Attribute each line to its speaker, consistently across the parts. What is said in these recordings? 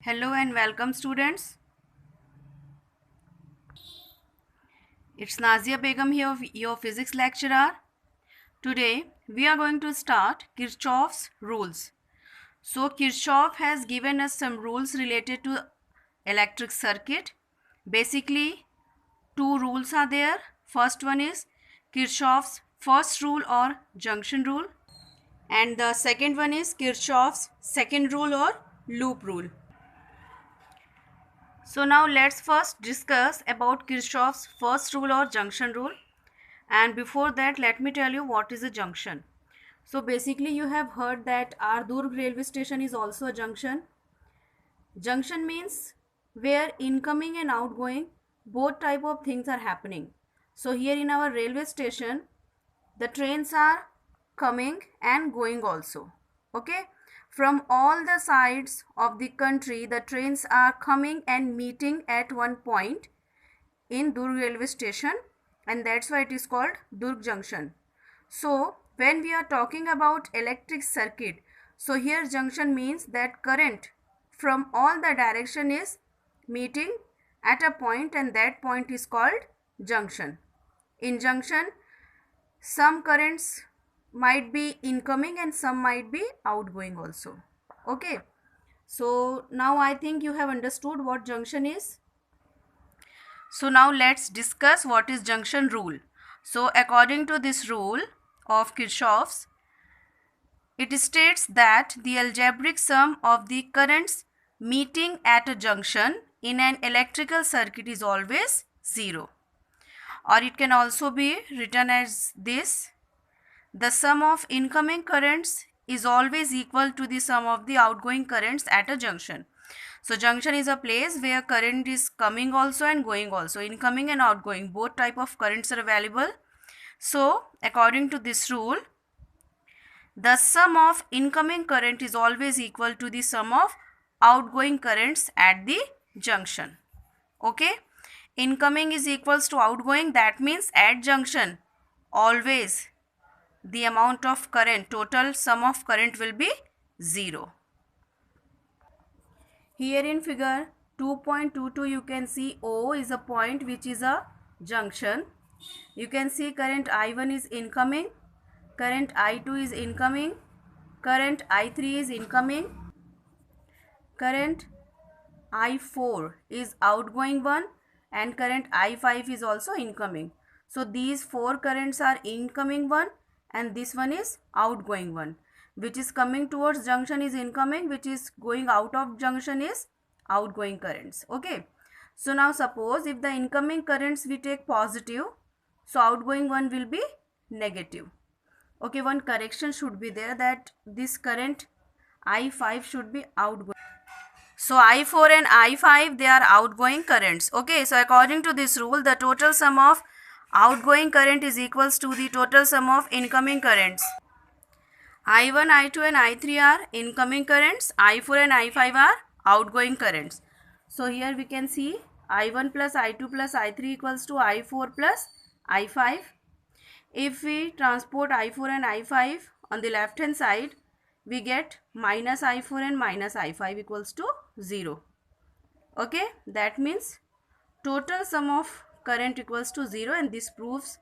Speaker 1: Hello and welcome students. It's Nazia Begum here, your physics lecturer. Today we are going to start Kirchhoff's rules. So Kirchhoff has given us some rules related to electric circuit. Basically two rules are there. First one is Kirchhoff's first rule or junction rule, and the second one is Kirchhoff's second rule or loop rule. So now let's first discuss about Kirchhoff's first rule or junction rule. And before that, let me tell you what is a junction. So basically you have heard that our Durg railway station is also a junction. Junction means where incoming and outgoing both type of things are happening. So here in our railway station, the trains are coming and going also. Okay, from all the sides of the country, the trains are coming and meeting at one point in Durg railway station, and that's why it is called Durg junction. So when we are talking about electric circuit, so here junction means that current from all the direction is meeting at a point, and that point is called junction. In junction, some currents might be incoming and some might be outgoing also. Okay, so now I think you have understood what junction is. So now let's discuss what is junction rule. So according to this rule of Kirchhoff's, it states that the algebraic sum of the currents meeting at a junction in an electrical circuit is always 0. Or it can also be written as this: the sum of incoming currents is always equal to the sum of the outgoing currents at a junction. So junction is a place where current is coming also and going also. Incoming and outgoing, both type of currents are available. So according to this rule, the sum of incoming current is always equal to the sum of outgoing currents at the junction. Okay, incoming is equals to outgoing. That means at junction always the amount of current, total sum of current will be 0. Here in figure 2.22 you can see O is a point which is a junction. You can see current I1 is incoming, current I2 is incoming, current I3 is incoming, current I4 is outgoing one, and current I5 is also incoming. So these four currents are incoming one and this one is outgoing one. Which is coming towards junction is incoming, which is going out of junction is outgoing currents. Okay, so now suppose if the incoming currents we take positive, so outgoing one will be negative. Okay, one correction should be there, that this current I5 should be outgoing. So I4 and I5, they are outgoing currents. Okay, so according to this rule, the total sum of outgoing current is equals to the total sum of incoming currents. I1, I2 and I3 are incoming currents. I4 and I5 are outgoing currents. So here we can see I1 plus I2 plus I3 equals to I4 plus I5. If we transport I4 and I5 on the left hand side, we get minus I4 and minus I5 equals to 0. Okay, that means total sum of current equals to 0, and this proves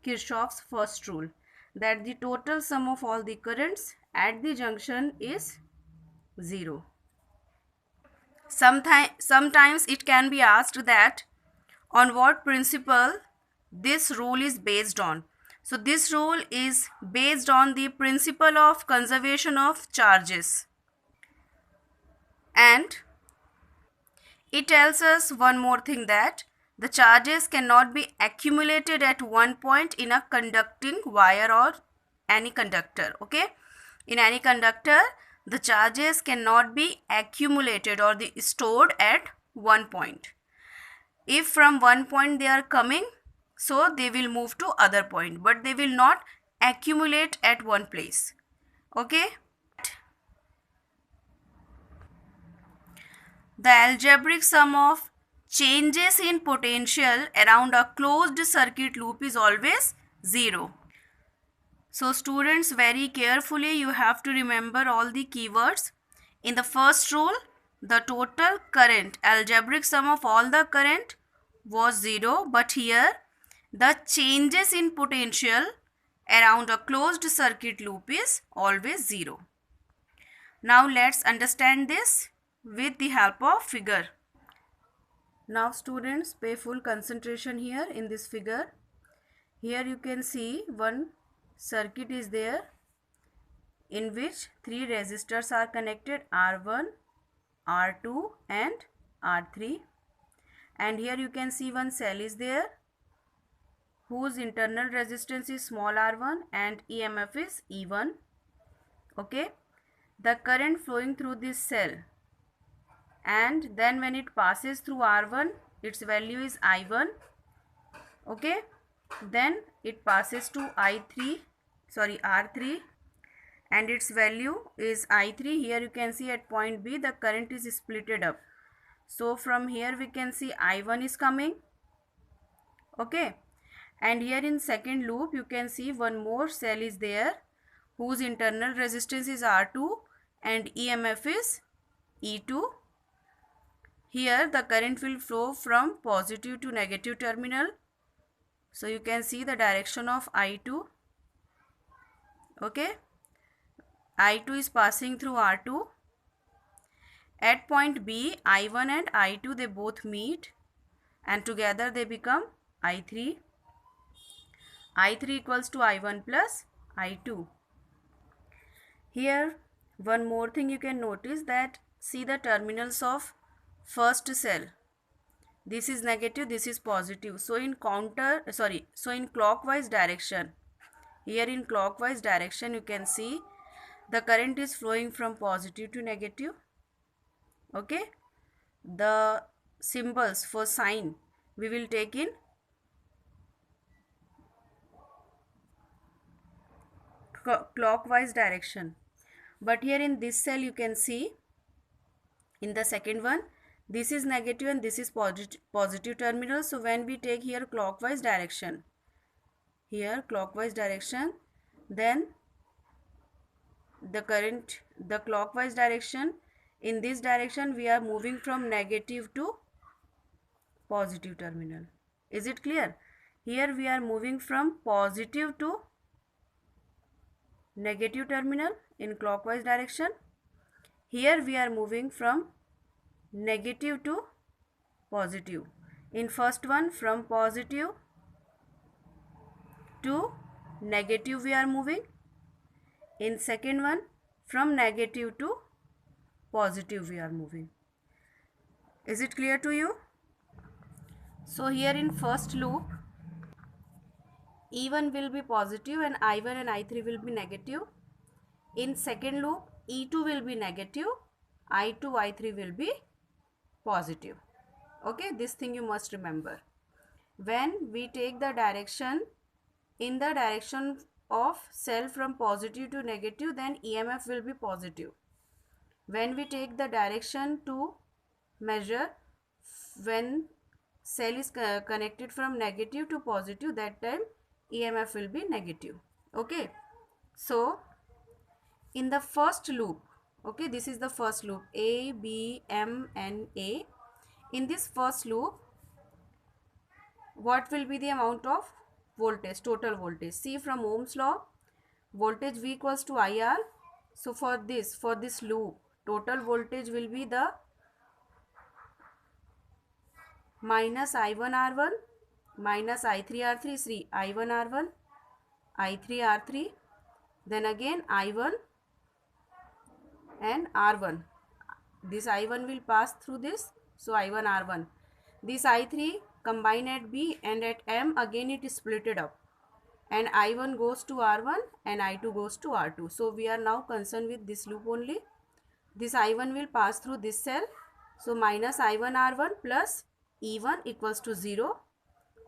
Speaker 1: Kirchhoff's first rule, that the total sum of all the currents at the junction is 0. Sometimes it can be asked that on what principle this rule is based on. So this rule is based on the principle of conservation of charges, and it tells us one more thing, that the charges cannot be accumulated at one point in a conducting wire or any conductor. Okay, in any conductor the charges cannot be accumulated or stored at one point. If from one point they are coming, so they will move to other point, but they will not accumulate at one place. Okay, the algebraic sum of changes in potential around a closed circuit loop is always 0. So students, very carefully you have to remember all the keywords. In the first rule, the total current, algebraic sum of all the current was 0, but here the changes in potential around a closed circuit loop is always 0. Now let's understand this with the help of figure. Now students, pay full concentration here in this figure. Here you can see one circuit is there in which three resistors are connected, R1, R2 and R3, and here you can see one cell is there whose internal resistance is small r1 and EMF is E1. Okay, the current flowing through this cell, and then when it passes through R1, its value is I1. Okay, then it passes to R3, and its value is I3. Here you can see at point B the current is splitted up. So from here we can see I1 is coming. Okay, and here in second loop you can see one more cell is there whose internal resistance is R2 and EMF is E2. Here the current will flow from positive to negative terminal. So you can see the direction of I2. Okay, I2 is passing through R2. At point B, I1 and I2 they both meet and together they become I3. I3 equals to I1 plus I2. Here one more thing you can notice, that see the terminals of first cell. This is negative, this is positive. So in clockwise direction, here in clockwise direction you can see the current is flowing from positive to negative. Okay, the symbols for sign we will take in clockwise direction, but here in this cell you can see in the second one this is negative and this is positive terminal. So when we take here clockwise direction, then the current, the clockwise direction, in this direction we are moving from negative to positive terminal. Is it clear? Here we are moving from positive to negative terminal in clockwise direction. Here we are moving from negative to positive. In first one, from positive to negative we are moving. In second one, from negative to positive we are moving. Is it clear to you? So here in first loop, E1 will be positive and I1 and I3 will be negative. In second loop, E2 will be negative, I2, I3 will be positive. Okay, this thing you must remember. When we take the direction in the direction of cell from positive to negative, then EMF will be positive. When we take the direction to measure when cell is connected from negative to positive, that time EMF will be negative. Okay, so in the first loop, okay, this is the first loop, A, B, M and A. In this first loop, what will be the amount of voltage, total voltage? See, from Ohm's law, voltage V equals to IR. So for this loop, total voltage will be the minus I1 R1 minus I3 R3, see I1 R1, I3 R3, then again I1 and R1. This I1 will pass through this, so I1 R1. This I3 combine at B and at M, again it is splitted up, and I1 goes to R1 and I2 goes to R2. So we are now concerned with this loop only. This I1 will pass through this cell, so minus I1 R1 plus E1 equals to 0,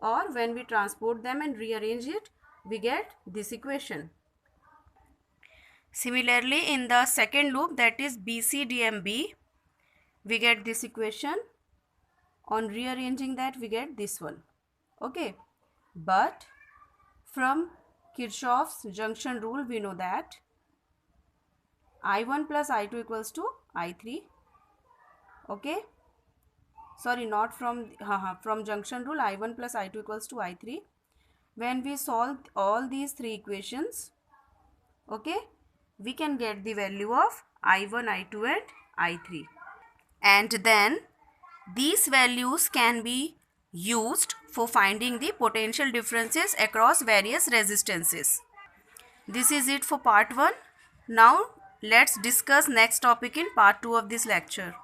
Speaker 1: or when we transport them and rearrange it, we get this equation. Similarly, in the second loop, that is BCDMB, we get this equation. On rearranging that, we get this one. Okay, but from Kirchhoff's junction rule, we know that I1 plus I2 equals to I3. Okay, sorry, not from from junction rule, I1 plus I2 equals to I3. When we solve all these three equations, okay, we can get the value of I1, I2 and I3. And then these values can be used for finding the potential differences across various resistances. This is it for part 1. Now let's discuss next topic in part 2 of this lecture.